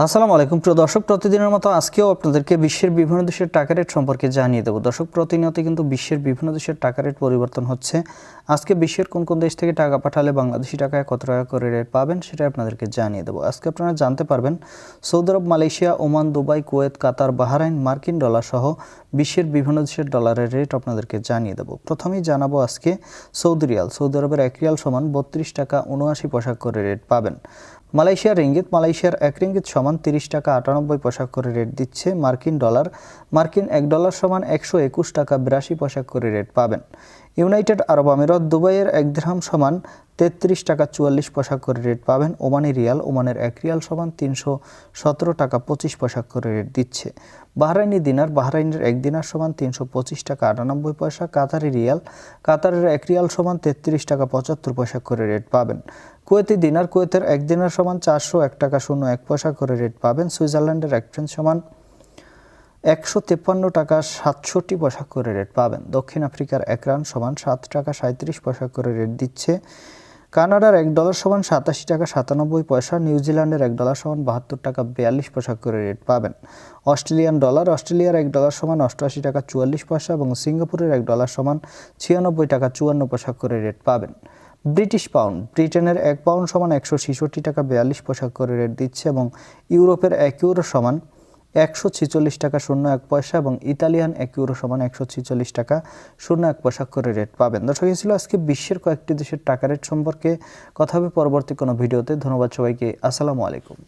আসসালামু আলাইকুম প্রিয় দর্শক, প্রতিদিনের মতো আজকেও আপনাদেরকে বিশ্বের বিভিন্ন দেশের টাকা রেট সম্পর্কে জানিয়ে দেবো। দর্শক, প্রতিনিয়ত কিন্তু বিশ্বের বিভিন্ন দেশের টাকা রেট পরিবর্তন হচ্ছে। আজকে বিশ্বের কোন কোন দেশ থেকে টাকা পাঠালে বাংলাদেশি টাকায় কত টাকা করে রেট পাবেন সেটা আপনাদেরকে জানিয়ে দেবো। আজকে আপনারা জানতে পারবেন সৌদি আরব, মালয়েশিয়া, ওমান, দুবাই, কুয়েত, কাতার, বাহরাইন, মার্কিন ডলার সহ বিশ্বের বিভিন্ন দেশের ডলারের রেট আপনাদেরকে জানিয়ে দেবো। প্রথমেই জানাবো আজকে সৌদি রিয়াল। সৌদি আরবের 1 রিয়াল সমান 32 টাকা 79 পয়সা করে রেট পাবেন। মালয়েশিয়ার রিঙ্গিত। মালয়েশিয়ার 1 রিঙ্গিত সমান 30 টাকা 98 পয়সা করে রেট দিচ্ছে। মার্কিন ডলার। মার্কিন 1 ডলার সমান 121 টাকা 82 পয়সা করে রেট পাবেন। ইউনাইটেড আরব আমিরাত। দুবাইয়ের 1 দিরহাম সমান 33 টাকা 44 পয়সা করে রেট পাবেন। Omani Real. ওমানের 1 রিয়াল সমান 317 টাকা 25 পয়সা করে রেট দিচ্ছে। বাহরাইনি দিনার। বাহরাইনের 1 দিনার সমান 325 টাকা 98 পয়সা। কাতারি রিয়াল। কাতারের 1 রিয়াল সমান 33 টাকা 75 পয়সা করে রেট পাবেন। কুয়েতি দিনার। কুয়েতের 1 দিনার সমান 401 টাকা 01 পয়সা করে রেট পাবেন। সুইজারল্যান্ডের 1 ফ্রাঙ্ক সমান 153 টাকা 67 পয়সা করে রেট পাবেন। দক্ষিণ আফ্রিকার 1 রান সমান 7 টাকা 37 পয়সা করে রেট দিচ্ছে। কানাডার 1 ডলার সমান 87 টাকা 97 পয়সা। নিউজিল্যান্ডের 1 ডলার সমান 72 টাকা 42 পয়সা করে রেট পাবেন। Australian dollar. অস্ট্রেলিয়ার 1 ডলার সমান 88 টাকা 44 পয়সা এবং সিঙ্গাপুরের 1 ডলার সমান 96 টাকা 54 পয়সা করে রেট পাবেন। British pound. ব্রিটেনের 1 পাউন্ড সমান 166 টাকা 42 পয়সা করে রেট দিচ্ছে এবং ইউরোপের 1 ইউরো সমান 146 টাকা 01 পয়সা এবং ইতালিয়ান 1 ইউরো সমান 146 টাকা 01 পয়সা করে রেট পাবেন। দর্শক, এই ছিল আজকে বিশ্বের কয়েকটি দেশের টাকা রেট সম্পর্কে। কথা হবে পরবর্তী কোনো ভিডিওতে। ধন্যবাদ সবাইকে। আসসালামু আলাইকুম।